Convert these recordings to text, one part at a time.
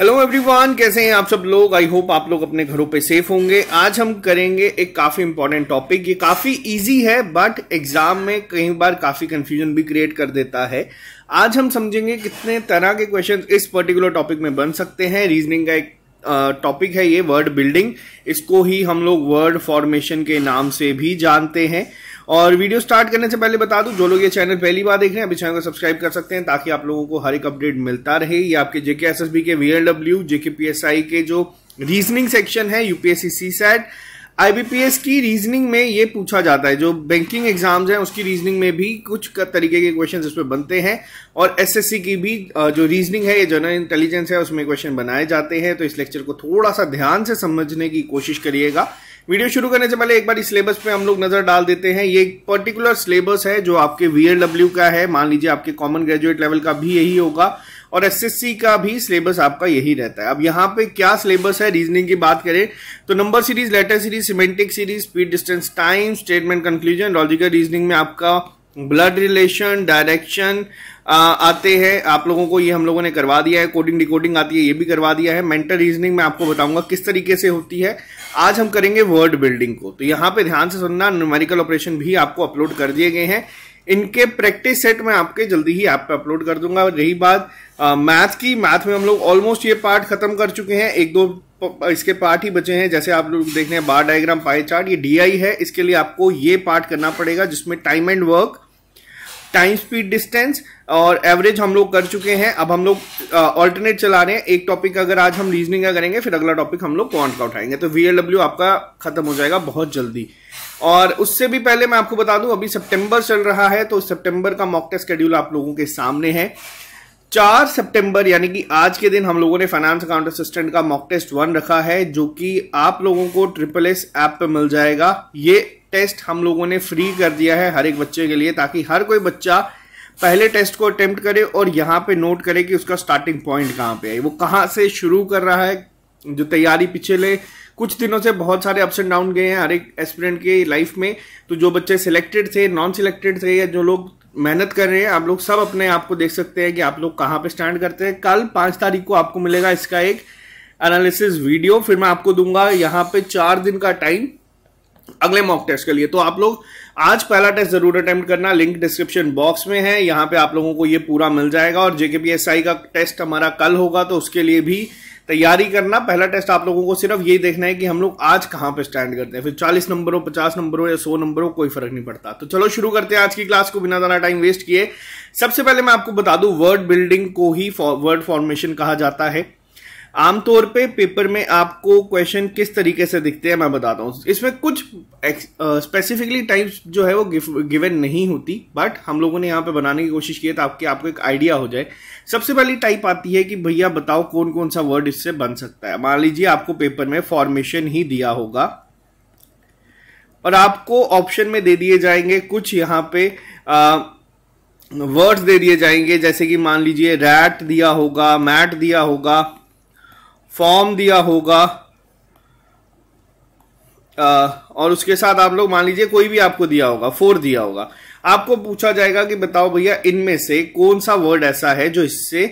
Hello everyone, कैसे हैं आप सब लोग। आई होप आप लोग अपने घरों पे सेफ होंगे। आज हम करेंगे एक काफी इंपॉर्टेंट टॉपिक। ये काफी इजी है बट एग्जाम में कई बार काफी कंफ्यूजन भी क्रिएट कर देता है। आज हम समझेंगे कितने तरह के क्वेश्चन इस पर्टिकुलर टॉपिक में बन सकते हैं। रीजनिंग का एक टॉपिक है ये वर्ड बिल्डिंग। इसको ही हम लोग वर्ड फॉर्मेशन के नाम से भी जानते हैं। और वीडियो स्टार्ट करने से पहले बता दूं, जो लोग ये चैनल पहली बार देख रहे हैं अभी चैनल को सब्सक्राइब कर सकते हैं ताकि आप लोगों को हर एक अपडेट मिलता रहे। ये आपके जेके एसएसबी के वीएलडब्ल्यू, जेके पीएसआई के जो रीजनिंग सेक्शन है, यूपीएससी सीसैट, आईबीपीएस की रीजनिंग में ये पूछा जाता है। जो बैंकिंग एग्जाम्स हैं उसकी रीजनिंग में भी कुछ तरीके के क्वेश्चन इसमें बनते हैं। और एसएससी की भी जो रीजनिंग है, ये जनरल इंटेलिजेंस है, उसमें क्वेश्चन बनाए जाते हैं। तो इस लेक्चर को थोड़ा सा ध्यान से समझने की कोशिश करिएगा। वीडियो शुरू करने से पहले एक बार इस सिलेबस पे हम लोग नजर डाल देते हैं। ये एक पर्टिकुलर सिलेबस है जो आपके वीएलडब्ल्यू का है। मान लीजिए आपके कॉमन ग्रेजुएट लेवल का भी यही होगा और एसएससी का भी सिलेबस आपका यही रहता है। अब यहाँ पे क्या सिलेबस है, रीजनिंग की बात करें तो number series, letter series, semantic series, speed, distance, time, statement, conclusion. Logical reasoning में आपका ब्लड रिलेशन, डायरेक्शन आते हैं। आप लोगों को ये हम लोगों ने करवा दिया है। कोडिंग डिकोडिंग आती है, ये भी करवा दिया है। मेंटल रीजनिंग में आपको बताऊंगा किस तरीके से होती है। आज हम करेंगे वर्ड बिल्डिंग को। तो यहाँ पे ध्यान से सुनना, न्यूमेरिकल ऑपरेशन भी आपको अपलोड कर दिए गए हैं। इनके प्रैक्टिस सेट में आपके जल्दी ही ऐप पे अपलोड कर दूंगा। रही बात मैथ की, मैथ में हम लोग ऑलमोस्ट ये पार्ट खत्म कर चुके हैं। एक दो इसके पार्ट ही बचे हैं। जैसे आप लोग देख रहे हैं बार डायग्राम, पाई चार्ट, ये डीआई है। इसके लिए आपको ये पार्ट करना पड़ेगा जिसमें time and work, time, speed, distance और एवरेज हम लोग कर चुके हैं। अब हम लोग ऑल्टरनेट चला रहे हैं। एक टॉपिक अगर आज हम रीजनिंग का करेंगे, फिर अगला टॉपिक हम लोग क्वांट का उठाएंगे। तो वीएलडब्ल्यू आपका खत्म हो जाएगा बहुत जल्दी। और उससे भी पहले मैं आपको बता दूं, अभी सितंबर चल रहा है तो सितंबर का मॉक टेस्ट शेड्यूल आप लोगों के सामने है। 4 सितंबर यानी कि आज के दिन हम लोगों ने फाइनेंस अकाउंट असिस्टेंट का मॉक टेस्ट 1 रखा है, जो कि आप लोगों को SSS ऐप पे मिल जाएगा। ये टेस्ट हम लोगों ने फ्री कर दिया है हर एक बच्चे के लिए, ताकि हर कोई बच्चा पहले टेस्ट को अटेम्प्ट करे और यहाँ पे नोट करे कि उसका स्टार्टिंग पॉइंट कहाँ पे है, वो कहाँ से शुरू कर रहा है। जो तैयारी पिछले कुछ दिनों से बहुत सारे अप्स एंड डाउन गए हैं हर एक एस्पिरेंट के लाइफ में। तो जो बच्चे सिलेक्टेड थे, नॉन सिलेक्टेड थे, या जो लोग मेहनत कर रहे हैं, आप लोग सब अपने आप को देख सकते हैं कि आप लोग कहाँ पे स्टैंड करते हैं। कल 5 तारीख को आपको मिलेगा इसका एक एनालिसिस वीडियो। फिर मैं आपको दूंगा यहाँ पे 4 दिन का टाइम अगले मॉक टेस्ट के लिए। तो आप लोग आज पहला टेस्ट जरूर अटेम्प्ट करना। लिंक डिस्क्रिप्शन बॉक्स में है, यहाँ पे आप लोगों को ये पूरा मिल जाएगा। और जेकेपीएसआई का टेस्ट हमारा कल होगा, तो उसके लिए भी तैयारी करना। पहला टेस्ट आप लोगों को सिर्फ यही देखना है कि हम लोग आज कहां पे स्टैंड करते हैं। फिर 40 नंबर हो, 50 नंबर हो या 100 नंबर हो, कोई फर्क नहीं पड़ता। तो चलो शुरू करते हैं आज की क्लास को बिना ज्यादा टाइम वेस्ट किए। सबसे पहले मैं आपको बता दूं, वर्ड बिल्डिंग को ही वर्ड फॉर्मेशन कहा जाता है। आमतौर पे पेपर में आपको क्वेश्चन किस तरीके से दिखते हैं मैं बताता हूं। इसमें कुछ स्पेसिफिकली टाइप्स जो है वो गिवन नहीं होती, बट हम लोगों ने यहाँ पे बनाने की कोशिश की है ताकि आपको एक आइडिया हो जाए। सबसे पहली टाइप आती है कि भैया बताओ कौन कौन सा वर्ड इससे बन सकता है। मान लीजिए आपको पेपर में फॉर्मेशन ही दिया होगा और आपको ऑप्शन में दे दिए जाएंगे कुछ यहाँ पे वर्ड्स दे दिए जाएंगे, जैसे कि मान लीजिए रैट दिया होगा, मैट दिया होगा, फॉर्म दिया होगा, और उसके साथ आप लोग मान लीजिए कोई भी आपको दिया होगा, 4 दिया होगा। आपको पूछा जाएगा कि बताओ भैया इनमें से कौन सा वर्ड ऐसा है जो इससे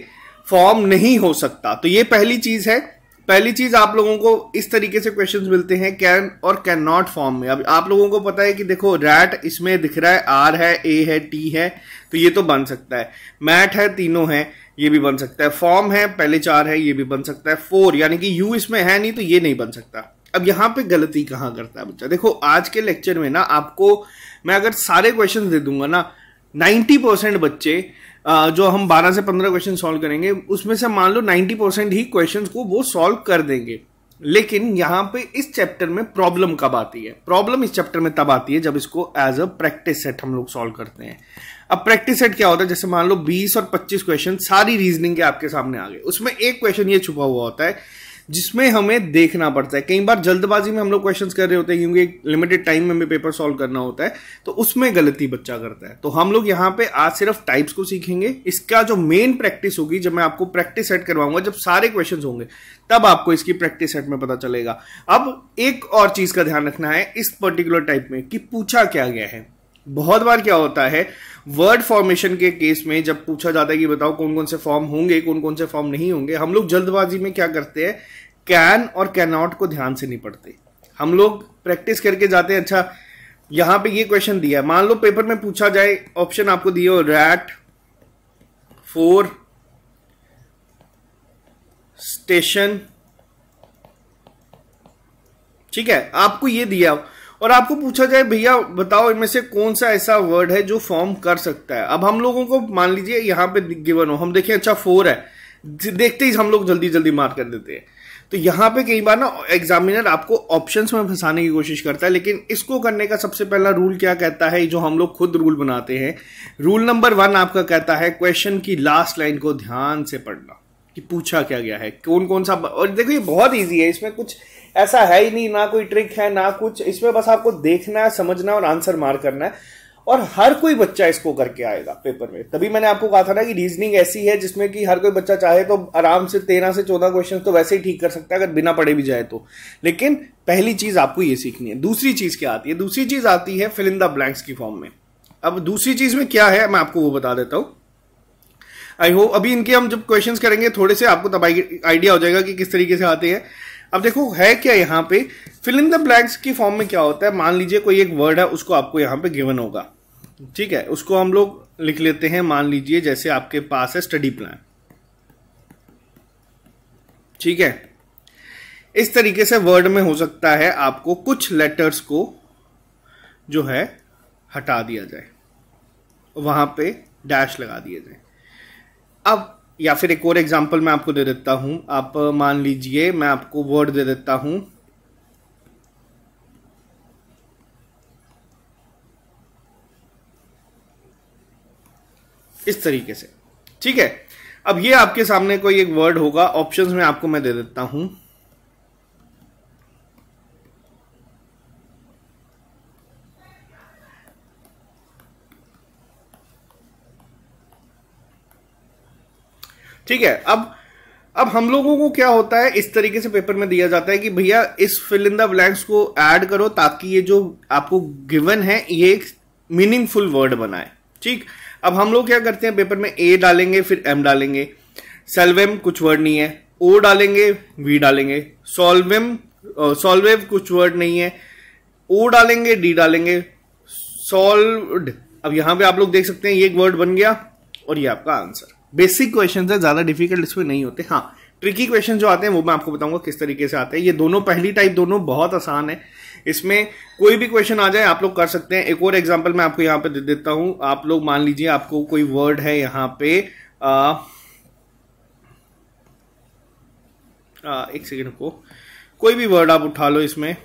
फॉर्म नहीं हो सकता। तो ये पहली चीज है। पहली चीज आप लोगों को इस तरीके से क्वेश्चंस मिलते हैं कैन और कैन नॉट फॉर्म में। अब आप लोगों को पता है कि देखो रैट इसमें दिख रहा है, आर है, ए है, टी है, तो ये तो बन सकता है। मैट है, तीनों है, ये भी बन सकता है। फॉर्म है, पहले 4 है, ये भी बन सकता है। 4 यानी कि यू इसमें है नहीं, तो ये नहीं बन सकता। अब यहां पे गलती कहां करता है बच्चा। देखो आज के लेक्चर में ना आपको मैं अगर सारे क्वेश्चन दे दूंगा ना, 90% बच्चे जो हम 12 से 15 क्वेश्चन सॉल्व करेंगे, उसमें से मान लो 90% ही क्वेश्चन को वो सॉल्व कर देंगे। लेकिन यहां पे इस चैप्टर में प्रॉब्लम कब आती है? प्रॉब्लम इस चैप्टर में तब आती है जब इसको एज अ प्रैक्टिस सेट हम लोग सॉल्व करते हैं। अब प्रैक्टिस सेट क्या होता है? जैसे मान लो 20 और 25 क्वेश्चन सारी रीजनिंग के आपके सामने आ गए, उसमें एक क्वेश्चन ये छुपा हुआ होता है जिसमें हमें देखना पड़ता है। कई बार जल्दबाजी में हम लोग क्वेश्चंस कर रहे होते हैं क्योंकि लिमिटेड टाइम में हमें पेपर सॉल्व करना होता है, तो उसमें गलती बच्चा करता है। तो हम लोग यहाँ पे आज सिर्फ टाइप्स को सीखेंगे। इसका जो मेन प्रैक्टिस होगी, जब मैं आपको प्रैक्टिस सेट करवाऊंगा, जब सारे क्वेश्चंस होंगे तब आपको इसकी प्रैक्टिस सेट में पता चलेगा। अब एक और चीज का ध्यान रखना है इस पर्टिकुलर टाइप में कि पूछा क्या गया है। बहुत बार क्या होता है वर्ड फॉर्मेशन के केस में, जब पूछा जाता है कि बताओ कौन कौन से फॉर्म होंगे, कौन कौन से फॉर्म नहीं होंगे, हम लोग जल्दबाजी में क्या करते हैं, कैन और कैन नॉट को ध्यान से नहीं पढ़ते। हम लोग प्रैक्टिस करके जाते हैं। अच्छा, यहां पे ये क्वेश्चन दिया है, मान लो पेपर में पूछा जाए, ऑप्शन आपको दिए हो रैट, फोर, स्टेशन, ठीक है, आपको ये दिया और आपको पूछा जाए भैया बताओ इनमें से कौन सा ऐसा वर्ड है जो फॉर्म कर सकता है। अब हम लोगों को मान लीजिए यहां पे गिवन हो, हम देखें अच्छा फोर है, देखते ही हम लोग जल्दी जल्दी मार्क कर देते हैं। तो यहां पे कई बार ना एग्जामिनर आपको ऑप्शंस में फंसाने की कोशिश करता है, लेकिन इसको करने का सबसे पहला रूल क्या कहता है, जो हम लोग खुद रूल बनाते हैं, रूल नंबर 1 आपका कहता है क्वेश्चन की लास्ट लाइन को ध्यान से पढ़ना कि पूछा क्या गया है, कौन कौन सा। और देखो ये बहुत ईजी है, इसमें कुछ ऐसा है ही नहीं, ना कोई ट्रिक है ना कुछ, इसमें बस आपको देखना है, समझना और आंसर मार करना है। और हर कोई बच्चा इसको करके आएगा पेपर में। तभी मैंने आपको कहा था ना कि रीजनिंग ऐसी है जिसमें कि हर कोई बच्चा चाहे तो आराम से 13 से 14 क्वेश्चन तो वैसे ही ठीक कर सकता है अगर बिना पढ़े भी जाए तो। लेकिन पहली चीज आपको ये सीखनी है। दूसरी चीज क्या आती है, दूसरी चीज आती है फिल इन द ब्लैंक्स की फॉर्म में। अब दूसरी चीज में क्या है मैं आपको वो बता देता हूं। आई होप अभी इनके हम जब क्वेश्चंस करेंगे थोड़े से आपको तब आइडिया हो जाएगा कि किस तरीके से आते हैं। अब देखो है क्या यहाँ पे, फिल इन द ब्लैंक्स की फॉर्म में क्या होता है, मान लीजिए कोई एक वर्ड है उसको आपको यहाँ पे गिवन होगा, ठीक है, उसको हम लोग लिख लेते हैं। मान लीजिए जैसे आपके पास है स्टडी प्लान, ठीक है, इस तरीके से वर्ड में हो सकता है आपको कुछ लेटर्स को जो है हटा दिया जाए, वहां पे डैश लगा दिया जाए। अब या फिर एक और एग्जांपल मैं आपको दे देता हूं। आप मान लीजिए मैं आपको वर्ड दे देता हूं इस तरीके से, ठीक है। अब ये आपके सामने कोई एक वर्ड होगा, ऑप्शंस में आपको मैं दे देता हूं ठीक है। अब हम लोगों को क्या होता है, इस तरीके से पेपर में दिया जाता है कि भैया इस फिल इन द ब्लैंक्स को ऐड करो ताकि ये जो आपको गिवन है ये एक मीनिंगफुल वर्ड बनाए, ठीक। अब हम लोग क्या करते हैं, पेपर में ए डालेंगे फिर एम डालेंगे, सेल्वेम कुछ वर्ड नहीं है, ओ डालेंगे वी डालेंगे, सॉल्वेव कुछ वर्ड नहीं है, ओ डालेंगे डी डालेंगे, सॉल्व्ड। अब यहां पे आप लोग देख सकते हैं ये एक वर्ड बन गया और ये आपका आंसर। बेसिक क्वेश्चन है, ज्यादा डिफिकल्ट इसमें नहीं होते। हाँ, ट्रिकी क्वेश्चन जो आते हैं वो मैं आपको बताऊंगा किस तरीके से आते हैं। ये दोनों पहली टाइप दोनों बहुत आसान है, इसमें कोई भी क्वेश्चन आ जाए आप लोग कर सकते हैं। एक और एग्जांपल मैं आपको यहां पे दे देता हूं। आप लोग मान लीजिए आपको कोई वर्ड है यहां पे एक सेकेंड को, कोई भी वर्ड आप उठा लो इसमें,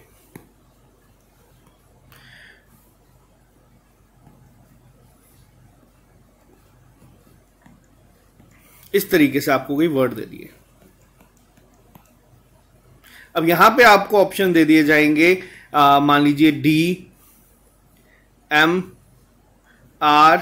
इस तरीके से आपको कोई वर्ड दे दिए। अब यहां पे आपको ऑप्शन दे दिए जाएंगे, मान लीजिए डी एम आर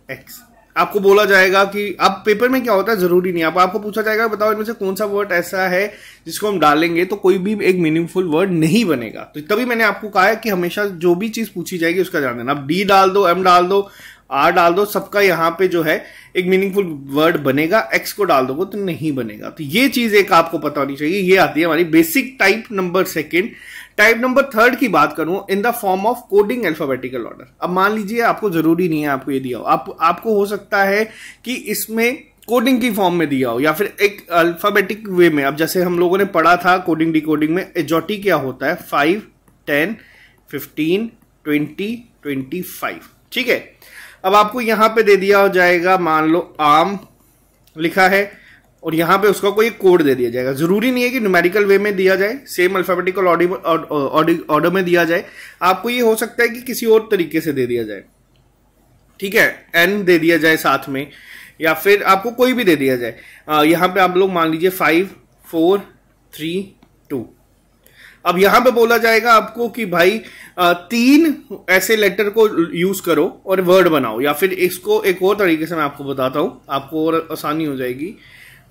एक्स। आपको बोला जाएगा कि अब पेपर में क्या होता है, जरूरी नहीं, आपको पूछा जाएगा बताओ इनमें से कौन सा वर्ड ऐसा है जिसको हम डालेंगे तो कोई भी एक मीनिंगफुल वर्ड नहीं बनेगा। तो तभी मैंने आपको कहा है कि हमेशा जो भी चीज पूछी जाएगी उसका ध्यान देना। अब डी डाल दो, एम डाल दो, आर डाल दो, सबका यहां पे जो है एक मीनिंगफुल वर्ड बनेगा। एक्स को डाल दोगे तो नहीं बनेगा। तो ये चीज एक आपको पता होनी चाहिए। ये आती है हमारी basic type number second. Type number third की बात करूं, in the form of coding alphabetical order. अब मान लीजिए आपको जरूरी नहीं है आपको ये दिया हो, आपको हो सकता है कि इसमें कोडिंग की फॉर्म में दिया हो या फिर एक अल्फाबेटिक वे में। अब जैसे हम लोगों ने पढ़ा था कोडिंग डिकोडिंग में, एजोटी क्या होता है, 5, 10, 15, 20, 25, ठीक है। अब आपको यहां पे दे दिया हो जाएगा, मान लो आम लिखा है और यहां पे उसका कोई कोड दे दिया जाएगा। जरूरी नहीं है कि न्यूमेरिकल वे में दिया जाए, सेम अल्फाबेटिकल ऑर्डर में दिया जाए। आपको ये हो सकता है कि किसी और तरीके से दे दिया जाए, ठीक है, एन दे दिया जाए साथ में, या फिर आपको कोई भी दे दिया जाए। यहां पे आप लोग मान लीजिए 5, 4, 3, 2। अब यहां पे बोला जाएगा आपको कि भाई 3 ऐसे लेटर को यूज करो और वर्ड बनाओ, या फिर इसको एक और तरीके से मैं आपको बताता हूं, आपको और आसानी हो जाएगी।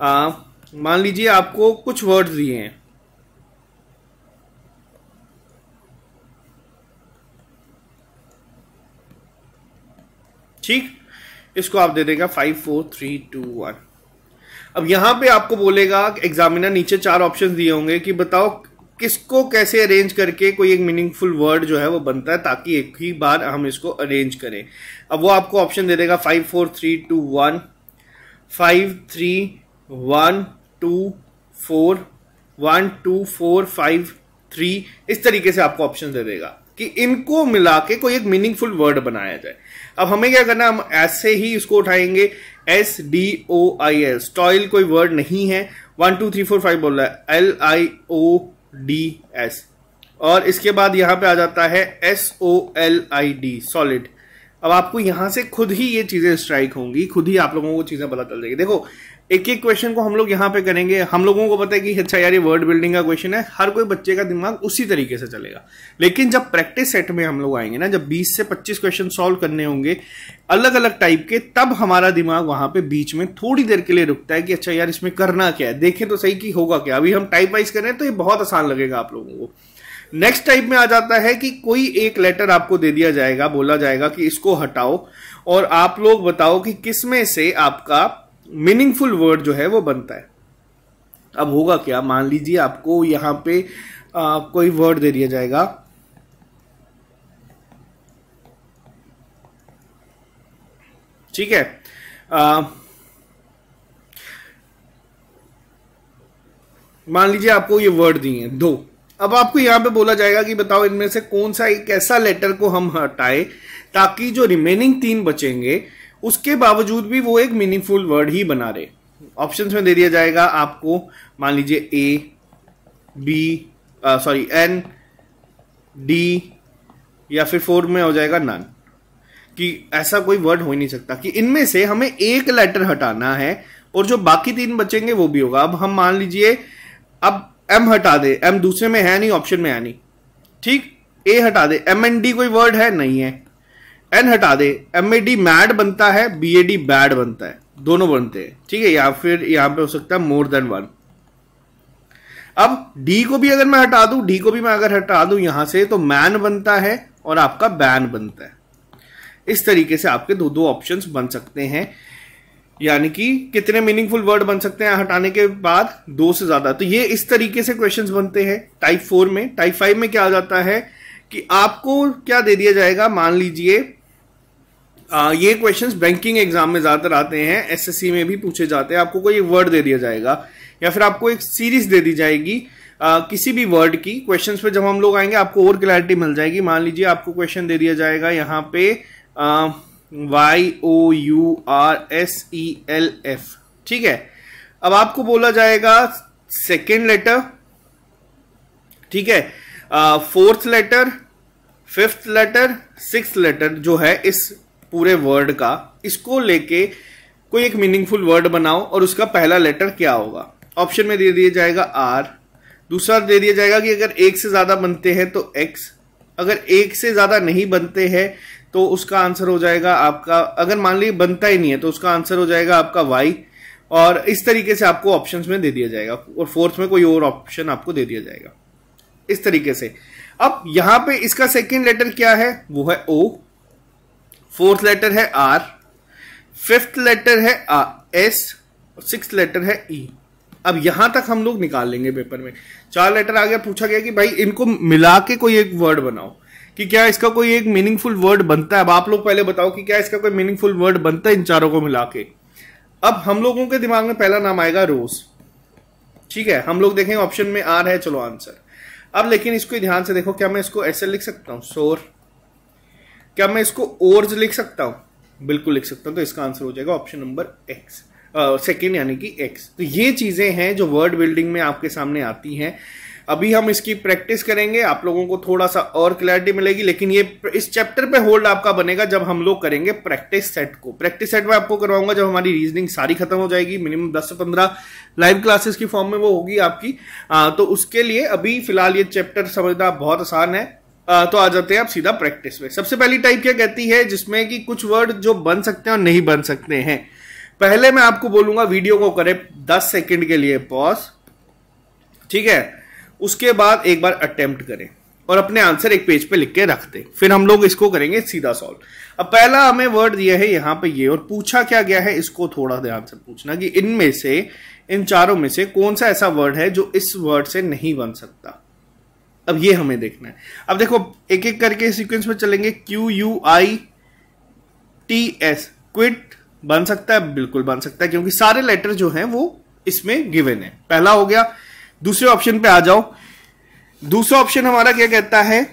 मान लीजिए आपको कुछ वर्ड्स दिए हैं, ठीक, इसको आप दे देगा 5 4 3 2 1। अब यहां पे आपको बोलेगा एग्जामिनर, नीचे 4 ऑप्शन दिए होंगे कि बताओ किसको कैसे अरेंज करके कोई एक मीनिंगफुल वर्ड जो है वो बनता है, ताकि एक ही बार हम इसको अरेंज करें। अब वो आपको ऑप्शन दे देगा 5 4 3 2 1, 5 3 1 2 4, 1 2 4 5 3, इस तरीके से आपको ऑप्शन दे देगा कि इनको मिला के कोई एक मीनिंगफुल वर्ड बनाया जाए। अब हमें क्या करना है, हम ऐसे ही इसको उठाएंगे, SDOIL, स्टॉइल कोई वर्ड नहीं है, 1 2 3 4 5 बोल रहा है, LIODS, और इसके बाद यहां पे आ जाता है SOLID, सॉलिड। अब आपको यहां से खुद ही ये चीजें स्ट्राइक होंगी, खुद ही आप लोगों को चीजें पता चल जाएगी। देखो एक एक क्वेश्चन को हम लोग यहाँ पे करेंगे, हम लोगों को पता है कि अच्छा यार ये वर्ड बिल्डिंग का क्वेश्चन है, हर कोई बच्चे का दिमाग उसी तरीके से चलेगा। लेकिन जब प्रैक्टिस सेट में हम लोग आएंगे ना, जब 20 से 25 क्वेश्चन सॉल्व करने होंगे अलग अलग टाइप के, तब हमारा दिमाग वहां पे बीच में थोड़ी देर के लिए रुकता है कि अच्छा यार इसमें करना क्या है, देखें तो सही कि होगा क्या। अभी हम टाइप वाइज करें तो ये बहुत आसान लगेगा आप लोगों को। नेक्स्ट टाइप में आ जाता है कि कोई एक लेटर आपको दे दिया जाएगा, बोला जाएगा कि इसको हटाओ और आप लोग बताओ कि किसमें से आपका मीनिंगफुल वर्ड जो है वो बनता है। अब होगा क्या, मान लीजिए आपको यहां पे कोई वर्ड दे दिया जाएगा, ठीक है, मान लीजिए आपको ये वर्ड दिए हैं 2। अब आपको यहां पे बोला जाएगा कि बताओ इनमें से कौन सा एक ऐसा लेटर को हम हटाएं ताकि जो रिमेनिंग 3 बचेंगे उसके बावजूद भी वो एक मीनिंगफुल वर्ड ही बना रहे। ऑप्शंस में दे दिया जाएगा आपको, मान लीजिए N, D, या फिर 4 में हो जाएगा नन, कि ऐसा कोई वर्ड हो ही नहीं सकता, कि इनमें से हमें एक लेटर हटाना है और जो बाकी 3 बचेंगे वो भी होगा। अब हम मान लीजिए अब M हटा दे, M दूसरे में है नहीं, ऑप्शन में है नहीं, ठीक, A हटा दे, MND कोई वर्ड है नहीं है, N हटा दे, MAD मैड बनता है, BAD बैड बनता है, दोनों बनते हैं, ठीक है, या फिर यहां पे हो सकता है मोर देन 1। अब D को भी अगर मैं हटा दूं, D को भी मैं अगर हटा दूं यहां से, तो मैन बनता है और आपका बैन बनता है। इस तरीके से आपके दो ऑप्शंस बन सकते हैं, यानी कि कितने मीनिंगफुल वर्ड बन सकते हैं हटाने के बाद, 2 से ज्यादा। तो ये इस तरीके से क्वेश्चंस बनते हैं टाइप 4 में। टाइप 5 में क्या आ जाता है कि आपको क्या दे दिया जाएगा, मान लीजिए ये क्वेश्चंस बैंकिंग एग्जाम में ज्यादातर आते हैं, एसएससी में भी पूछे जाते हैं। आपको कोई वर्ड दे दिया जाएगा या फिर आपको एक सीरीज दे दी जाएगी किसी भी वर्ड की। क्वेश्चंस पे जब हम लोग आएंगे आपको और क्लैरिटी मिल जाएगी। मान लीजिए आपको क्वेश्चन दे दिया जाएगा यहाँ पे YOURSELF, ठीक है। अब आपको बोला जाएगा सेकेंड लेटर, ठीक है, 4th letter, 5th letter, 6th letter जो है इस पूरे वर्ड का, इसको लेके कोई एक मीनिंगफुल वर्ड बनाओ और उसका पहला लेटर क्या होगा। ऑप्शन में दे दिया जाएगा R, दूसरा दे दिया जाएगा कि अगर 1 से ज्यादा बनते हैं तो X, अगर 1 से ज्यादा नहीं बनते हैं तो उसका आंसर हो जाएगा आपका, अगर मान लीजिए बनता ही नहीं है तो उसका आंसर हो जाएगा आपका Y, और इस तरीके से आपको ऑप्शंस में दे दिया जाएगा, और 4th में कोई और ऑप्शन आपको दे दिया जाएगा इस तरीके से। अब यहां पे इसका सेकेंड लेटर क्या है, वो है O, 4th लेटर है R, 5th लेटर है S, और 6th लेटर है E। अब यहां तक हम लोग निकाल लेंगे पेपर में। 4 लेटर आ गया, पूछा गया कि भाई इनको मिला के कोई एक वर्ड बनाओ, कि क्या इसका कोई एक मीनिंगफुल वर्ड बनता है। अब आप लोग पहले बताओ कि क्या इसका कोई मीनिंगफुल वर्ड बनता है इन चारों को मिला के। अब हम लोगों के दिमाग में पहला नाम आएगा रोज, ठीक है, हम लोग देखेंगे ऑप्शन में R है, चलो आंसर। अब लेकिन इसको ध्यान से देखो, क्या मैं इसको ऐसे लिख सकता हूं, सोर, क्या मैं इसको ओर्ज लिख सकता हूं, बिल्कुल लिख सकता हूं। तो इसका आंसर हो जाएगा ऑप्शन नंबर X, सेकेंड यानी कि X। तो ये चीजें हैं जो वर्ड बिल्डिंग में आपके सामने आती हैं। अभी हम इसकी प्रैक्टिस करेंगे, आप लोगों को थोड़ा सा और क्लैरिटी मिलेगी, लेकिन ये इस चैप्टर पे होल्ड आपका बनेगा जब हम लोग करेंगे प्रैक्टिस सेट को। प्रैक्टिस सेट में आपको करवाऊंगा जब हमारी रीजनिंग सारी खत्म हो जाएगी, मिनिमम 10 से 15 लाइव क्लासेस की फॉर्म में वो होगी आपकी। तो उसके लिए अभी फिलहाल ये चैप्टर समझना बहुत आसान है। तो आ जाते हैं आप सीधा प्रैक्टिस में। सबसे पहली टाइप क्या कहती है, जिसमें कि कुछ वर्ड जो बन सकते हैं और नहीं बन सकते हैं। पहले मैं आपको बोलूंगा वीडियो को करें 10 सेकंड के लिए पॉज, ठीक है, उसके बाद एक बार अटेम्प्ट करें और अपने आंसर एक पेज पे लिख के रख दे। फिर हम लोग इसको करेंगे सीधा सॉल्व। अब पहला हमें वर्ड दिया है यहां पे ये, और पूछा क्या गया है, इसको थोड़ा ध्यान से पूछना कि इनमें से, इन चारों में से कौन सा ऐसा वर्ड है जो इस वर्ड से नहीं बन सकता। अब ये हमें देखना है। अब देखो एक एक करके सीक्वेंस में चलेंगे। QUITS, क्विट बन सकता है, बिल्कुल बन सकता है, क्योंकि सारे लेटर जो हैं वो इसमें गिवन है। पहला हो गया। दूसरे ऑप्शन पे आ जाओ। दूसरा ऑप्शन हमारा क्या कहता है,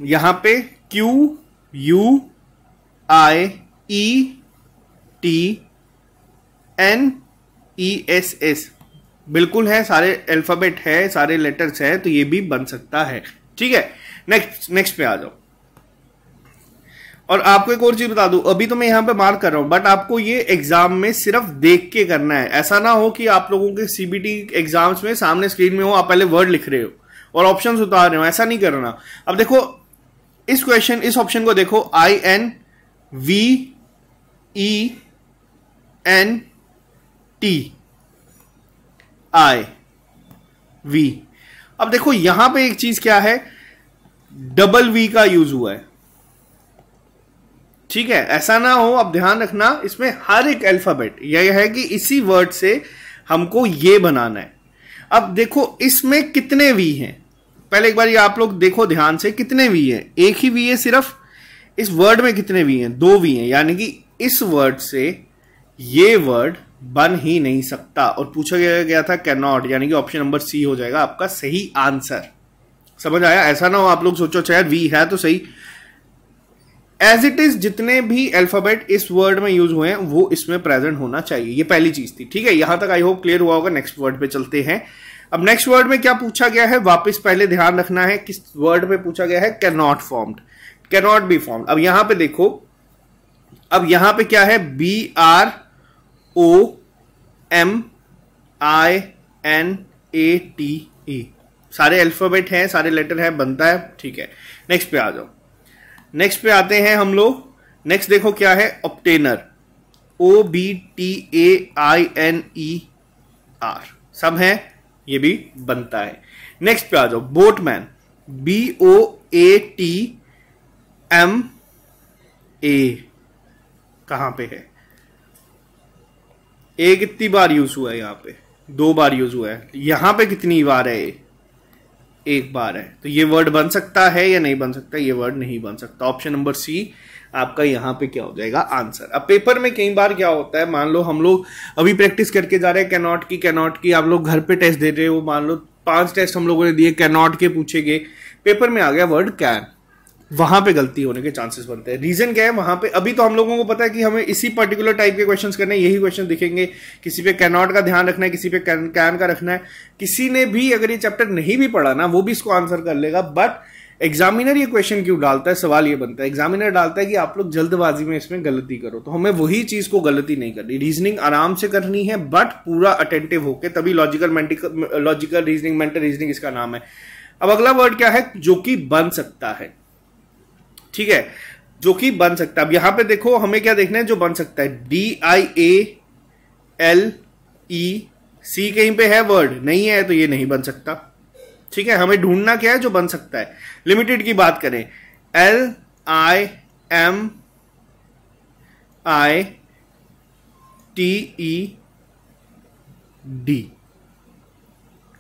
यहां पे QUITNESS बिल्कुल है, सारे अल्फाबेट है, सारे लेटर्स है, तो ये भी बन सकता है। ठीक है, नेक्स्ट पे आ जाओ। और आपको एक और चीज बता दूं, अभी तो मैं यहां पे मार्क कर रहा हूं, बट आपको ये एग्जाम में सिर्फ देख के करना है। ऐसा ना हो कि आप लोगों के सीबीटी एग्जाम्स में सामने स्क्रीन में हो, आप पहले वर्ड लिख रहे हो और ऑप्शंस उतार रहे हो, ऐसा नहीं करना। अब देखो इस ऑप्शन को देखो, INVENTIV। अब देखो यहां पे एक चीज क्या है, डबल वी का यूज हुआ है। ठीक है, ऐसा ना हो, अब ध्यान रखना, इसमें हर एक अल्फाबेट यह है कि इसी वर्ड से हमको ये बनाना है। अब देखो इसमें कितने वी हैं, पहले एक बार ये आप लोग देखो ध्यान से, कितने वी हैं, एक ही वी है सिर्फ। इस वर्ड में कितने वी हैं, 2 वी हैं, यानी कि इस वर्ड से ये वर्ड बन ही नहीं सकता। और पूछा गया था कैन नॉट, यानी कि ऑप्शन नंबर सी हो जाएगा आपका सही आंसर। समझ आया? ऐसा ना हो आप लोग सोचो शायद वी है तो सही। एज इट इज जितने भी अल्फाबेट इस वर्ड में यूज हुए हैं वो इसमें प्रेजेंट होना चाहिए, ये पहली चीज थी। ठीक है, यहां तक आई होप क्लियर हुआ होगा। नेक्स्ट वर्ड पे चलते हैं। अब नेक्स्ट वर्ड में क्या पूछा गया है, वापस पहले ध्यान रखना है किस वर्ड में पूछा गया है, can not formed, can not be formed. अब यहां पे देखो, अब यहां पे क्या है, BROMINATE, सारे अल्फाबेट हैं, सारे लेटर हैं, बनता है। ठीक है, नेक्स्ट पे आ जाओ। नेक्स्ट पे आते हैं हम लोग। नेक्स्ट देखो क्या है, ऑब्टेनर, OBTAINER, सब है, ये भी बनता है। नेक्स्ट पे आ जाओ, बोटमैन, BOATMA, कहां पे है, ए कितनी बार यूज हुआ है, यहां पे 2 बार यूज हुआ है, यहां पे कितनी बार है, एक बार है। तो ये वर्ड बन सकता है या नहीं बन सकता, ये वर्ड नहीं बन सकता। ऑप्शन नंबर सी आपका यहां पे क्या हो जाएगा, आंसर। अब पेपर में कई बार क्या होता है, मान लो हम लोग अभी प्रैक्टिस करके जा रहे हैं कैनॉट की, आप लोग घर पे टेस्ट दे रहे हो, मान लो 5 टेस्ट हम लोगों ने दिए, कैनॉट के पूछे गए, पेपर में आ गया वर्ड कैन, वहां पे गलती होने के चांसेस बनते हैं। रीजन क्या है वहां पे, अभी तो हम लोगों को पता है कि हमें इसी पर्टिकुलर टाइप के क्वेश्चंस करने हैं, यही क्वेश्चन दिखेंगे, किसी पे कैनॉट का ध्यान रखना है, किसी पे कैन का रखना है। किसी ने भी अगर ये चैप्टर नहीं भी पढ़ा ना, वो भी इसको आंसर कर लेगा। बट एग्जामिनर ये क्वेश्चन क्यों डालता है, सवाल ये बनता है, एग्जामिनर डालता है कि आप लोग जल्दबाजी में इसमें गलती करो, तो हमें वही चीज को गलती नहीं करनी, रीजनिंग आराम से करनी है, बट पूरा अटेंटिव होके, तभी लॉजिकल रीजनिंग, मेंटल रीजनिंग इसका नाम है। अब अगला वर्ड क्या है, जो कि बन सकता है। ठीक है, जो कि बन सकता है। अब यहां पे देखो हमें क्या देखना है, जो बन सकता है, DIALEC, कहीं पे है वर्ड, नहीं है तो ये नहीं बन सकता। ठीक है, हमें ढूंढना क्या है, जो बन सकता है। लिमिटेड की बात करें, LIMITED,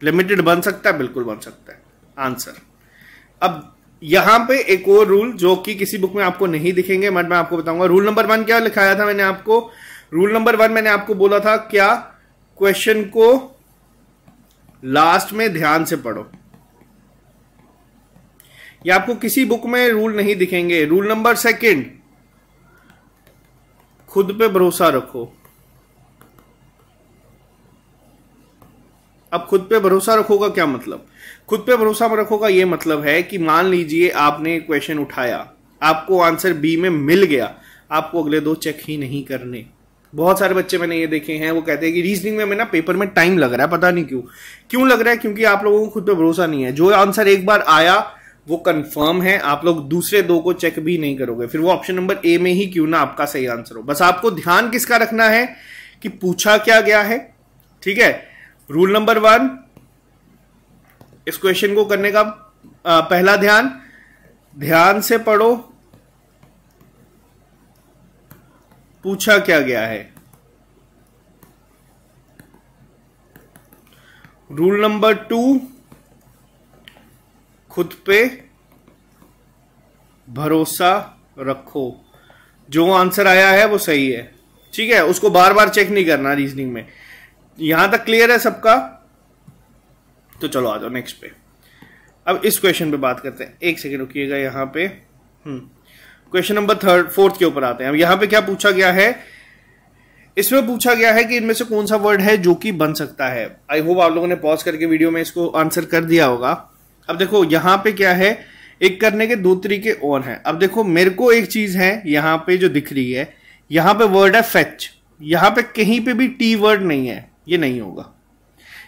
लिमिटेड बन सकता है, बिल्कुल बन सकता है, आंसर। अब यहां पे एक और रूल जो कि किसी बुक में आपको नहीं दिखेंगे, बट मैं आपको बताऊंगा। रूल नंबर 1 क्या लिखाया था मैंने आपको, रूल नंबर 1 मैंने आपको बोला था क्या, क्वेश्चन को लास्ट में ध्यान से पढ़ो। ये आपको किसी बुक में रूल नहीं दिखेंगे। रूल नंबर 2, खुद पे भरोसा रखो। अब खुद पे भरोसा रखो का क्या मतलब, खुद पे भरोसा रखो का ये मतलब है कि मान लीजिए आपने क्वेश्चन उठाया, आपको आंसर बी में मिल गया, आपको अगले 2 चेक ही नहीं करने। बहुत सारे बच्चे मैंने ये देखे हैं, वो कहते हैं कि रीजनिंग में ना पेपर में टाइम लग रहा है, पता नहीं क्यों लग रहा है, क्योंकि आप लोगों को खुद पे भरोसा नहीं है। जो आंसर एक बार आया वो कंफर्म है, आप लोग दूसरे 2 को चेक भी नहीं करोगे, फिर वो ऑप्शन नंबर ए में ही क्यों ना आपका सही आंसर हो। बस आपको ध्यान किसका रखना है कि पूछा क्या गया है। ठीक है, रूल नंबर 1, इस क्वेश्चन को करने का पहला ध्यान से पढ़ो, पूछा क्या गया है। रूल नंबर 2, खुद पे भरोसा रखो, जो आंसर आया है वो सही है, ठीक है, उसको बार बार चेक नहीं करना रीजनिंग में। यहां तक क्लियर है सबका? तो चलो आ जाओ नेक्स्ट पे। अब इस क्वेश्चन पे बात करते हैं, एक सेकेंड रुकिएगा। यहां पे क्वेश्चन नंबर 4 के ऊपर आते हैं। अब यहां पे क्या पूछा गया है? इसमें पूछा गया है कि इनमें से कौन सा वर्ड है जो कि बन सकता है। आई होप आप लोगों ने पॉज करके वीडियो में इसको आंसर कर दिया होगा। अब देखो यहां पे क्या है, एक करने के 2 तरीके और हैं। अब देखो मेरे को एक चीज है यहां पे जो दिख रही है, यहां पे वर्ड है फेच, यहां पे कहीं पे भी टी वर्ड नहीं है, ये नहीं होगा।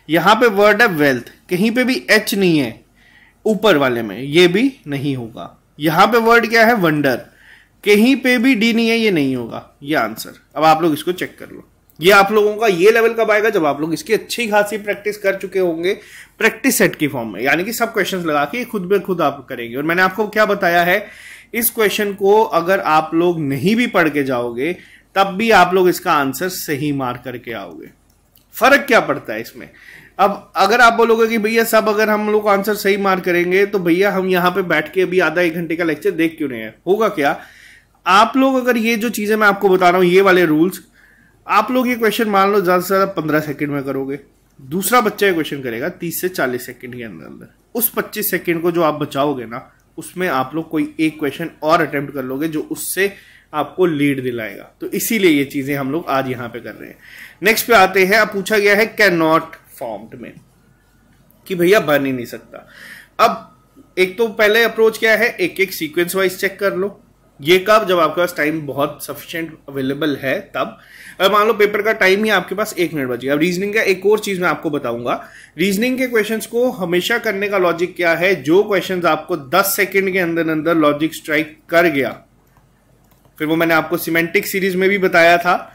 यहां पे वर्ड है वेल्थ, कहीं पे भी एच नहीं है ऊपर वाले में, ये भी नहीं होगा। यहां पे वर्ड क्या है वंडर, कहीं पे भी डी नहीं है, ये नहीं होगा ये आंसर। अब आप लोग इसको चेक कर लो। ये आप लोगों का ये लेवल कब आएगा? जब आप लोग इसकी अच्छी खासी प्रैक्टिस कर चुके होंगे, प्रैक्टिस सेट की फॉर्म में, यानी कि सब क्वेश्चंस लगा के खुद ब खुद आप करेंगे। और मैंने आपको क्या बताया है, इस क्वेश्चन को अगर आप लोग नहीं भी पढ़ के जाओगे तब भी आप लोग इसका आंसर सही मार करके आओगे। फर्क क्या पड़ता है इसमें? अब अगर आप बोलोगे कि भैया सब अगर हम लोग आंसर सही मार करेंगे तो भैया हम यहां पे बैठ के अभी आधा 1 घंटे का लेक्चर देख क्यों रहे हैं? होगा क्या, आप लोग अगर ये जो चीजें मैं आपको बता रहा हूं, ये वाले रूल्स, आप लोग ये क्वेश्चन मान लो ज्यादा से ज्यादा 15 सेकंड में करोगे, दूसरा बच्चा ये क्वेश्चन करेगा 30 से 40 सेकंड के अंदर अंदर। उस 25 सेकंड को जो आप बचाओगे ना, उसमें आप लोग कोई एक क्वेश्चन और अटेम्प्ट कर लोगे जो उससे आपको लीड दिलाएगा। तो इसीलिए ये चीजें हम लोग आज यहां पे कर रहे हैं। नेक्स्ट पे आते हैं। अब पूछा गया है कैन नॉट फॉर्म्ड में, कि भैया बन ही नहीं सकता। अब एक तो पहले अप्रोच क्या है, एक एक सीक्वेंस वाइज चेक कर लो। ये कब? जब आपके पास टाइम बहुत सफिशिएंट अवेलेबल है तब। अब मान लो पेपर का टाइम ही आपके पास 1 मिनट बची। अब रीजनिंग का एक और चीज मैं आपको बताऊंगा। रीजनिंग के क्वेश्चंस को हमेशा करने का लॉजिक क्या है, जो क्वेश्चंस आपको 10 सेकंड के अंदर अंदर लॉजिक स्ट्राइक कर गया, फिर वो मैंने आपको सिमेंटिक सीरीज में भी बताया था,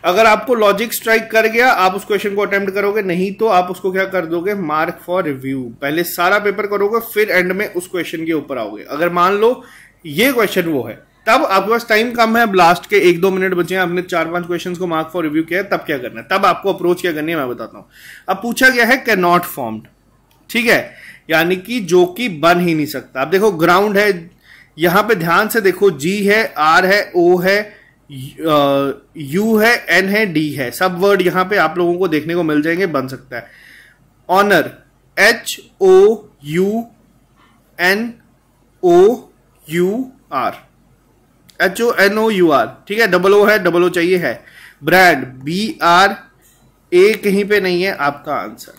अगर आपको लॉजिक स्ट्राइक कर गया आप उस क्वेश्चन को अटेम्प्ट करोगे, नहीं तो आप उसको क्या कर दोगे, मार्क फॉर रिव्यू। पहले सारा पेपर करोगे, फिर एंड में उस क्वेश्चन के ऊपर आओगे। अगर मान लो ये क्वेश्चन वो है, तब आपके पास टाइम कम है, लास्ट के 1-2 मिनट बचे हैं, आपने 4-5 क्वेश्चंस को मार्क फॉर रिव्यू किया है, तब क्या करना है, तब आपको अप्रोच क्या करनी है मैं बताता हूं। अब पूछा गया है कैन नॉट फॉर्म्ड, ठीक है, यानी कि जो कि बन ही नहीं सकता। अब देखो ग्राउंड है, यहां पे ध्यान से देखो, जी है, आर है, ओ है, यू है, एन है, डी है, सब वर्ड यहां पे आप लोगों को देखने को मिल जाएंगे, बन सकता है। ऑनर, HOUNOUR, HONOUR, ठीक है, डबल ओ है, डबल ओ चाहिए है। ब्रांड, BRA कहीं पे नहीं है आपका आंसर।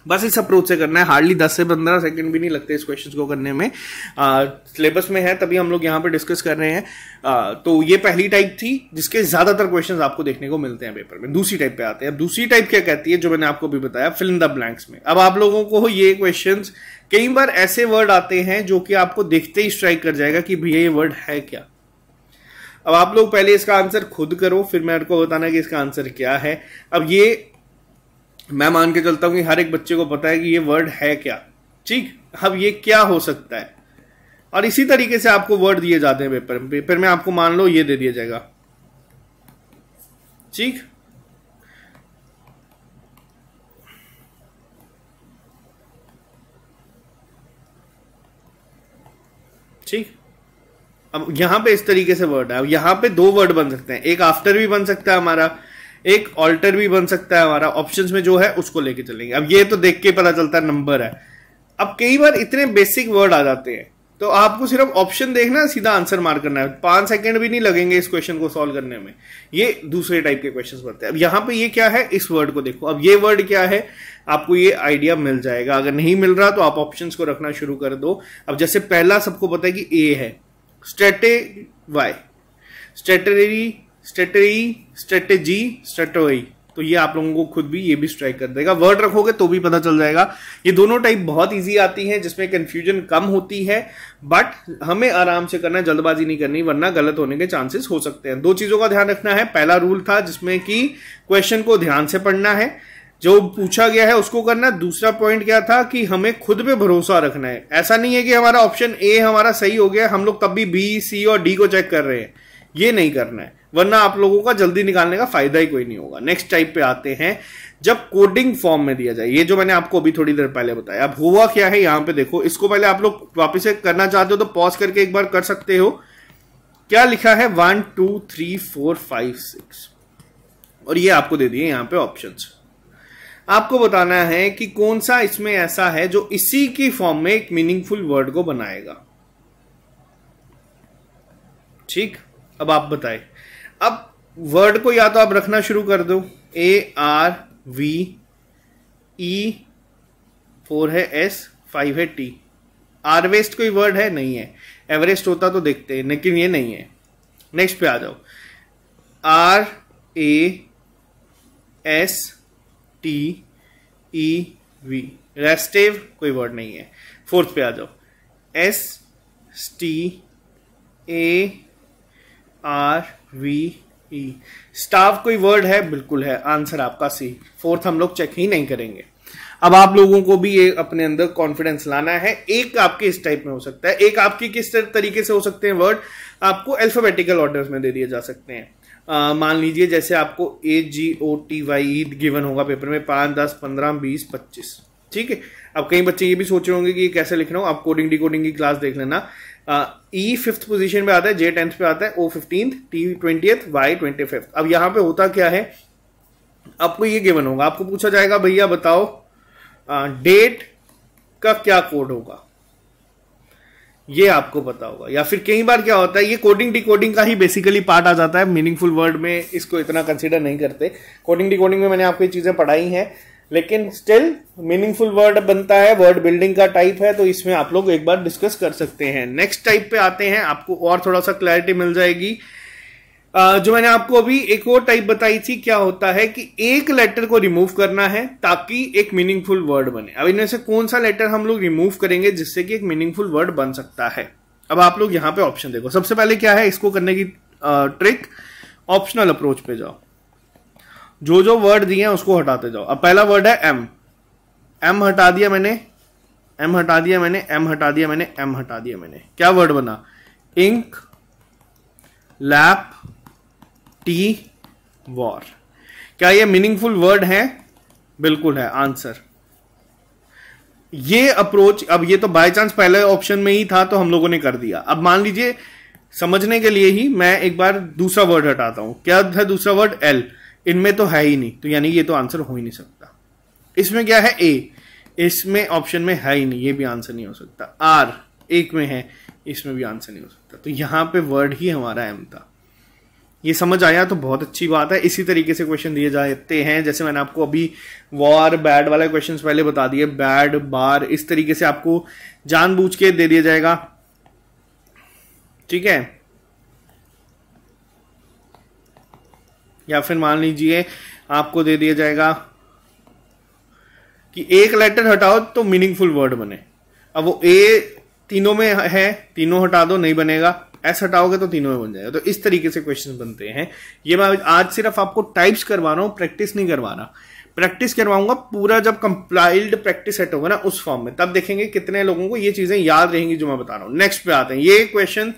बस इस अप्रोच से करना है, हार्डली 10 से 15 सेकंड भी नहीं लगते इस क्वेश्चन को करने में। सिलेबस में है तभी हम लोग यहाँ पे डिस्कस कर रहे हैं। तो ये पहली टाइप थी जिसके ज्यादातर क्वेश्चंस आपको देखने को मिलते हैं पेपर में। दूसरी टाइप पे आते हैं। अब दूसरी टाइप क्या कहती है, जो मैंने आपको भी बताया, फिल इन द ब्लैंक्स में। अब आप लोगों को ये क्वेश्चंस, कई बार ऐसे वर्ड आते हैं जो कि आपको देखते ही स्ट्राइक कर जाएगा कि भैया ये वर्ड है क्या। अब आप लोग पहले इसका आंसर खुद करो, फिर मेरे को बताना कि इसका आंसर क्या है। अब ये मैं मान के चलता हूं कि हर एक बच्चे को पता है कि ये वर्ड है क्या, ठीक। अब ये क्या हो सकता है, और इसी तरीके से आपको वर्ड दिए जाते हैं पेपर में। आपको मान लो ये दे दिया जाएगा, ठीक। ठीक, अब यहां पे इस तरीके से वर्ड है। अब यहां पे 2 वर्ड बन सकते हैं, एक आफ्टर भी बन सकता है हमारा, एक ऑल्टर भी बन सकता है हमारा। ऑप्शंस में जो है उसको लेके चलेंगे। अब ये तो देख के पता चलता है नंबर है। अब कई बार इतने बेसिक वर्ड आ जाते हैं तो आपको सिर्फ ऑप्शन देखना, सीधा आंसर मार करना है। 5 सेकंड भी नहीं लगेंगे इस क्वेश्चन को सॉल्व करने में। ये दूसरे टाइप के क्वेश्चंस बनते हैं। अब यहां पे ये क्या है, इस वर्ड को देखो। अब ये वर्ड क्या है, आपको ये आइडिया मिल जाएगा। अगर नहीं मिल रहा तो आप ऑप्शंस को रखना शुरू कर दो। अब जैसे पहला सबको पता है कि ए है, स्ट्रेटेजी, स्ट्रेटोई, तो ये आप लोगों को खुद भी ये भी स्ट्राइक कर देगा। वर्ड रखोगे तो भी पता चल जाएगा। ये दोनों टाइप बहुत इजी आती हैं, जिसमें कंफ्यूजन कम होती है, बट हमें आराम से करना है, जल्दबाजी नहीं करनी, वरना गलत होने के चांसेस हो सकते हैं। 2 चीजों का ध्यान रखना है। पहला रूल था जिसमें कि क्वेश्चन को ध्यान से पढ़ना है, जो पूछा गया है उसको करना। दूसरा पॉइंट क्या था कि हमें खुद पे भरोसा रखना है। ऐसा नहीं है कि हमारा ऑप्शन ए हमारा सही हो गया, हम लोग तब भी बी, सी और डी को चेक कर रहे हैं, ये नहीं करना है, वरना आप लोगों का जल्दी निकालने का फायदा ही कोई नहीं होगा। नेक्स्ट टाइप पे आते हैं, जब कोडिंग फॉर्म में दिया जाए, ये जो मैंने आपको अभी थोड़ी देर पहले बताया। अब हुआ क्या है यहां पे देखो, इसको पहले आप लोग वापस से करना चाहते हो तो पॉज करके एक बार कर सकते हो। क्या लिखा है 1 2 3 4 5 6 और ये आपको दे दिए यहां पे ऑप्शंस। आपको बताना है कि कौन सा इसमें ऐसा है जो इसी की फॉर्म में एक मीनिंगफुल वर्ड को बनाएगा। ठीक, अब आप बताएं। अब वर्ड को या तो आप रखना शुरू कर दो, ARV, E 4 है, S 5 है, T। आरवेस्ट कोई वर्ड है? नहीं है। एवरेस्ट होता तो देखते हैं, लेकिन ये नहीं है। नेक्स्ट पे आ जाओ, RASTEV, रेस्टेव कोई वर्ड नहीं है। फोर्थ पे आ जाओ, STARVE, स्टाफ कोई वर्ड है? बिल्कुल है, आंसर आपका सी। फोर्थ हम लोग चेक ही नहीं करेंगे। अब आप लोगों को भी ये अपने अंदर कॉन्फिडेंस लाना है। एक आपके इस टाइप में हो सकता है, एक आपकी किस तरीके से हो सकते हैं वर्ड, आपको अल्फाबेटिकल ऑर्डर में दे दिए जा सकते हैं। मान लीजिए जैसे आपको AGOTYE गिवन होगा पेपर में 5, 10, 15, 20, 25। ठीक है, अब कई बच्चे ये भी सोच रहे होंगे कि ये कैसे लिख रहा हूं। आप कोडिंग डिकोडिंग की क्लास देख लेना। E 5th पोजीशन पे आता है, J 10th पे आता है, O 15th, T 20th, Y 25th। अब यहां पे होता क्या है, आपको ये गिवन होगा, आपको पूछा जाएगा भैया बताओ डेट का क्या कोड होगा, ये आपको पता होगा। या फिर कई बार क्या होता है, ये कोडिंग डिकोडिंग का ही बेसिकली पार्ट आ जाता है। मीनिंगफुल वर्ड में इसको इतना कंसीडर नहीं करते। कोडिंग डिकोडिंग में मैंने आपको ये चीजें पढ़ाई हैं, लेकिन स्टिल मीनिंगफुल वर्ड बनता है, वर्ड बिल्डिंग का टाइप है, तो इसमें आप लोग एक बार डिस्कस कर सकते हैं। नेक्स्ट टाइप पे आते हैं, आपको और थोड़ा सा क्लैरिटी मिल जाएगी। जो मैंने आपको अभी एक और टाइप बताई थी, क्या होता है कि एक लेटर को रिमूव करना है ताकि एक मीनिंगफुल वर्ड बने। अब इनमें से कौन सा लेटर हम लोग रिमूव करेंगे जिससे कि एक मीनिंगफुल वर्ड बन सकता है। अब आप लोग यहां पे ऑप्शन देखो। सबसे पहले क्या है इसको करने की ट्रिक, ऑप्शनल अप्रोच पे जाओ, जो जो वर्ड दिए हैं उसको हटाते जाओ। अब पहला वर्ड है एम, एम हटा दिया मैंने, एम हटा दिया मैंने, एम हटा दिया मैंने, एम हटा दिया मैंने। क्या वर्ड बना? Ink, lap, tea, war. क्या ये मीनिंगफुल वर्ड है? बिल्कुल है, आंसर। ये अप्रोच, अब ये तो बाय चांस पहले ऑप्शन में ही था तो हम लोगों ने कर दिया। अब मान लीजिए समझने के लिए ही मैं एक बार दूसरा वर्ड हटाता हूं। क्या है दूसरा वर्ड? एल। इनमें तो है ही नहीं, तो यानी ये तो आंसर हो ही नहीं सकता। इसमें क्या है? ए, इसमें ऑप्शन में है ही नहीं, ये भी आंसर नहीं हो सकता। आर एक में है, इसमें भी आंसर नहीं हो सकता। तो यहां पे वर्ड ही हमारा एम था। ये समझ आया तो बहुत अच्छी बात है। इसी तरीके से क्वेश्चन दिए जाते हैं, जैसे मैंने आपको अभी वॉर बैड वाले क्वेश्चंस पहले बता दिए, बैड बार, इस तरीके से आपको जानबूझ के दे दिया जाएगा। ठीक है, या फिर मान लीजिए आपको दे दिया जाएगा कि एक लेटर हटाओ तो मीनिंगफुल वर्ड बने। अब वो ए तीनों में है, तीनों हटा दो नहीं बनेगा, एस हटाओगे तो तीनों में बन जाएगा। तो इस तरीके से क्वेश्चन बनते हैं। ये मैं आज सिर्फ आपको टाइप्स करवा रहा हूं, प्रैक्टिस नहीं करवा रहा। प्रैक्टिस करवाऊंगा पूरा, जब कंपाइल्ड प्रैक्टिस सेट होगा ना उस फॉर्म में, तब देखेंगे कितने लोगों को ये चीजें याद रहेंगी जो मैं बता रहा हूं। नेक्स्ट पे आते हैं। ये क्वेश्चन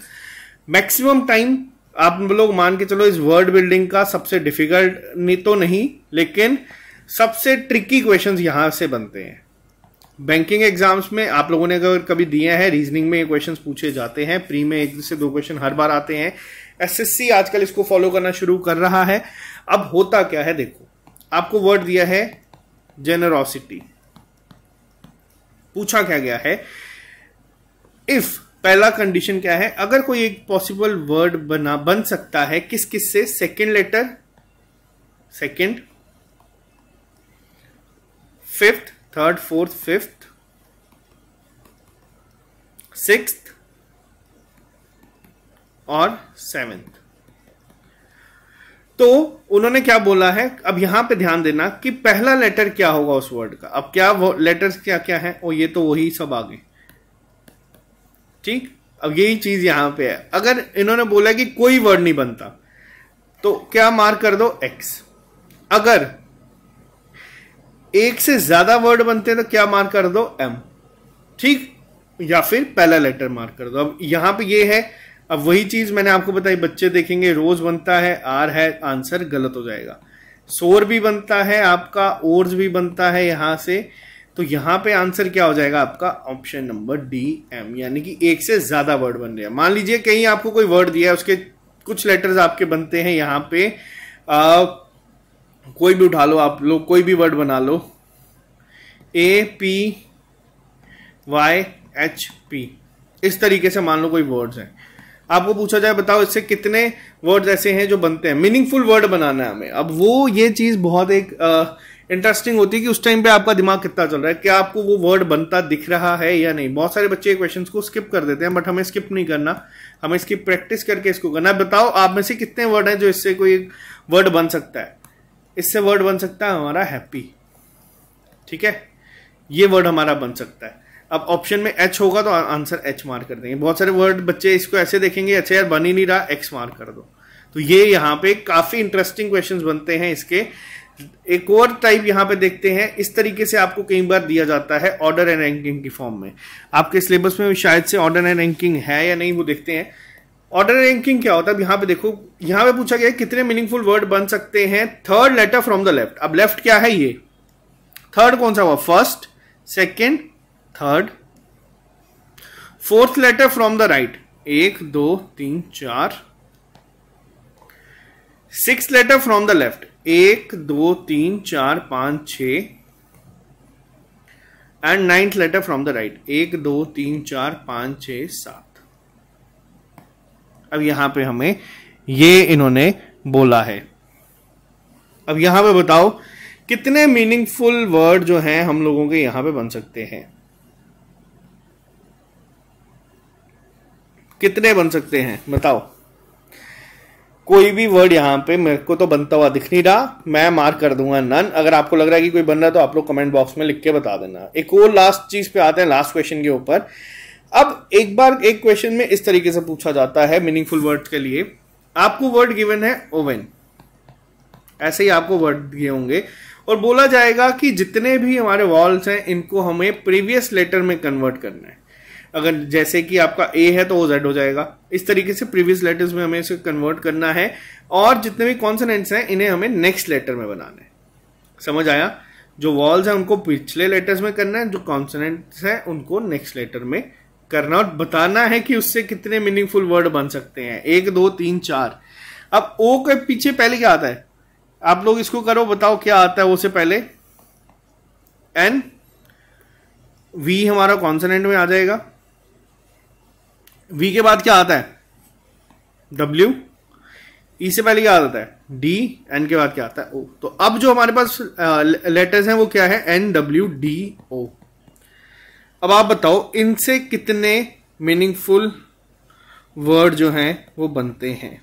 मैक्सिमम टाइम आप लोग मान के चलो इस वर्ड बिल्डिंग का सबसे डिफिकल्ट नहीं तो नहीं, लेकिन सबसे ट्रिकी क्वेश्चंस यहां से बनते हैं। बैंकिंग एग्जाम्स में आप लोगों ने अगर कभी दिए हैं, रीजनिंग में ये क्वेश्चंस पूछे जाते हैं। प्री में 1 से 2 क्वेश्चन हर बार आते हैं। एसएससी आजकल इसको फॉलो करना शुरू कर रहा है। अब होता क्या है देखो, आपको वर्ड दिया है जेनरोसिटी। पूछा क्या गया है, इफ पहला कंडीशन क्या है, अगर कोई एक पॉसिबल वर्ड बन सकता है किस किस से, second letter, second, fifth, third, fourth, fifth, sixth और सेवेंथ। तो उन्होंने क्या बोला है, अब यहां पे ध्यान देना कि पहला लेटर क्या होगा उस वर्ड का। अब क्या लेटर्स क्या क्या है, और ये तो वही सब आ गए। ठीक, अब यही चीज यहां पे है। अगर इन्होंने बोला कि कोई वर्ड नहीं बनता तो क्या मार्क कर दो? एक्स। अगर एक से ज्यादा वर्ड बनते हैं तो क्या मार्क कर दो, एम, ठीक, या फिर पहला लेटर मार्क कर दो। अब यहां पे ये है, अब वही चीज मैंने आपको बताई, बच्चे देखेंगे रोज बनता है, आर है, आंसर गलत हो जाएगा। सोर भी बनता है आपका, ओर्स भी बनता है यहां से, तो यहां पे आंसर क्या हो जाएगा आपका, ऑप्शन नंबर डी, एम, यानी कि एक से ज्यादा वर्ड बन रहे हैं। मान लीजिए कहीं आपको कोई वर्ड दिया है, उसके कुछ लेटर्स आपके बनते हैं यहां पे, कोई भी उठा लो आप लोग, कोई भी वर्ड बना लो, A P Y H P, इस तरीके से मान लो कोई वर्ड्स हैं, आपको पूछा जाए बताओ इससे कितने वर्ड्स ऐसे हैं जो बनते हैं, मीनिंगफुल वर्ड बनाना है हमें। अब वो ये चीज बहुत एक इंटरेस्टिंग होती है कि उस टाइम पे आपका दिमाग कितना चल रहा है, क्या आपको वो वर्ड बनता दिख रहा है या नहीं। बहुत सारे बच्चे क्वेश्चन को स्किप कर देते हैं, बट हमें स्किप नहीं करना, हमें इसकी प्रैक्टिस करके इसको करना। बताओ आप में से कितने वर्ड हैं जो इससे कोई वर्ड बन सकता है। इससे वर्ड बन सकता है हमारा हैप्पी, ठीक है, ये वर्ड हमारा बन सकता है। अब ऑप्शन में एच होगा तो आंसर एच मार्क कर देंगे। बहुत सारे वर्ड बच्चे इसको ऐसे देखेंगे, अच्छा यार बन ही नहीं रहा, एक्स मार्क कर दो। तो ये यहाँ पे काफी इंटरेस्टिंग क्वेश्चंस बनते हैं इसके। एक और टाइप यहां पे देखते हैं, इस तरीके से आपको कई बार दिया जाता है ऑर्डर एंड रैंकिंग की फॉर्म में। आपके सिलेबस में शायद से ऑर्डर एंड रैंकिंग है या नहीं, वो देखते हैं। ऑर्डर एंड रैंकिंग क्या होता है, यहां पे देखो, यहां पे पूछा गया कितने मीनिंगफुल वर्ड बन सकते हैं third letter from the left. अब लेफ्ट क्या है, ये थर्ड कौन सा हुआ, first, second, third. Fourth letter from the right, 1 2 3 4। Six letter from the left, 1 2 3 4 5 6। And ninth letter from the right, 1 2 3 4 5 6 7। अब यहां पे हमें ये इन्होंने बोला है। अब यहां पे बताओ कितने मीनिंगफुल वर्ड जो हैं हम लोगों के यहां पे बन सकते हैं, कितने बन सकते हैं बताओ। कोई भी वर्ड यहां पे मेरे को तो बनता हुआ दिख नहीं रहा, मैं मार्क कर दूंगा नन। अगर आपको लग रहा है कि कोई बन रहा है तो आप लोग कमेंट बॉक्स में लिख के बता देना। एक और लास्ट चीज पे आते हैं, लास्ट क्वेश्चन के ऊपर। अब एक बार एक क्वेश्चन में इस तरीके से पूछा जाता है मीनिंगफुल वर्ड्स के लिए, आपको वर्ड गिवन है ओवन, ऐसे ही आपको वर्ड दिए होंगे और बोला जाएगा कि जितने भी हमारे वॉल्स हैं इनको हमें प्रीवियस लेटर में कन्वर्ट करना है। अगर जैसे कि आपका ए है तो वो जेड हो जाएगा, इस तरीके से प्रीवियस लेटर्स में हमें इसे कन्वर्ट करना है। और जितने भी कॉन्सोनेंट्स हैं इन्हें हमें नेक्स्ट लेटर में बनाना है। समझ आया, जो वॉल्स हैं उनको पिछले लेटर्स में करना है, जो कॉन्सोनेंट्स हैं उनको नेक्स्ट लेटर में करना, और बताना है कि उससे कितने मीनिंगफुल वर्ड बन सकते हैं, 1 2 3 4। अब ओ के पीछे पहले क्या आता है, आप लोग इसको करो, बताओ क्या आता है वो से पहले, एन, वी हमारा कॉन्सोनेंट में आ जाएगा, वी के बाद क्या आता है, डब्ल्यू, ई से पहले क्या आता है, डी, एन के बाद क्या आता है, ओ। तो अब जो हमारे पास लेटर्स हैं वो क्या है, एन डब्ल्यू डी ओ। अब आप बताओ इनसे कितने मीनिंगफुल वर्ड जो हैं वो बनते हैं,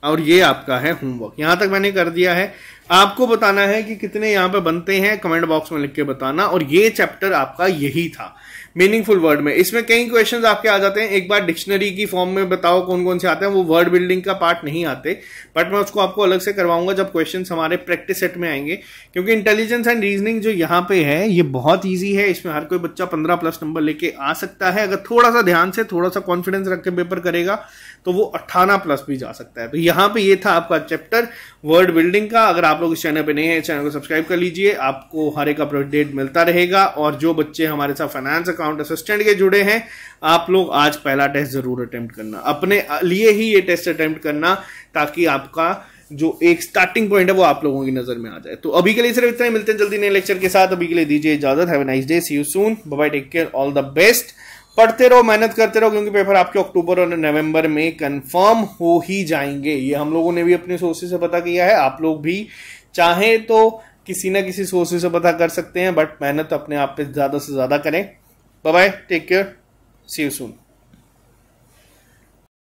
और ये आपका है होमवर्क। यहां तक मैंने कर दिया है, आपको बताना है कि कितने यहां पे बनते हैं, कमेंट बॉक्स में लिख के बताना। और ये चैप्टर आपका यही था मीनिंगफुल वर्ड में। इसमें कई क्वेश्चंस आपके आ जाते हैं, एक बार डिक्शनरी की फॉर्म में बताओ कौन कौन से आते हैं, वो वर्ड बिल्डिंग का पार्ट नहीं आते, बट मैं उसको आपको अलग से करवाऊंगा जब क्वेश्चंस हमारे प्रैक्टिस सेट में आएंगे। क्योंकि इंटेलिजेंस एंड रीजनिंग जो यहाँ पे है ये बहुत ईजी है, इसमें हर कोई बच्चा 15+ नंबर लेके आ सकता है। अगर थोड़ा सा ध्यान से, थोड़ा सा कॉन्फिडेंस रख के पेपर करेगा तो वो 18+ भी जा सकता है। तो यहाँ पे ये था आपका चैप्टर वर्ड बिल्डिंग का। अगर आप लोग इस चैनल पे नए हैं, चैनल को सब्सक्राइब कर लीजिए, आपको हर एक अपडेट मिलता रहेगा। और जो बच्चे हमारे साथ फाइनेंस अकाउंट असिस्टेंट के जुड़े हैं, आप लोग आज पहला टेस्ट जरूर अटेम्प्ट करना, अपने लिए ही ये टेस्ट अटेम्प्ट करना, ताकि आपका जो एक स्टार्टिंग पॉइंट है वो आप लोगों की नजर में आ जाए। तो अभी के लिए सिर्फ इतना ही, मिलते हैं जल्दी नए लेक्चर के साथ। अभी के लिए दीजिए इजाजत, have a nice day, see you soon, bye bye, take care, all the best. पढ़ते रहो, मेहनत करते रहो, क्योंकि पेपर आपके अक्टूबर और नवंबर में कंफर्म हो ही जाएंगे। ये हम लोगों ने भी अपने सोर्सेज से पता किया है, आप लोग भी चाहे तो किसी ना किसी सोर्सेज से पता कर सकते हैं, बट मेहनत अपने आप पे ज्यादा से ज्यादा करें। Bye bye, take care, see you soon.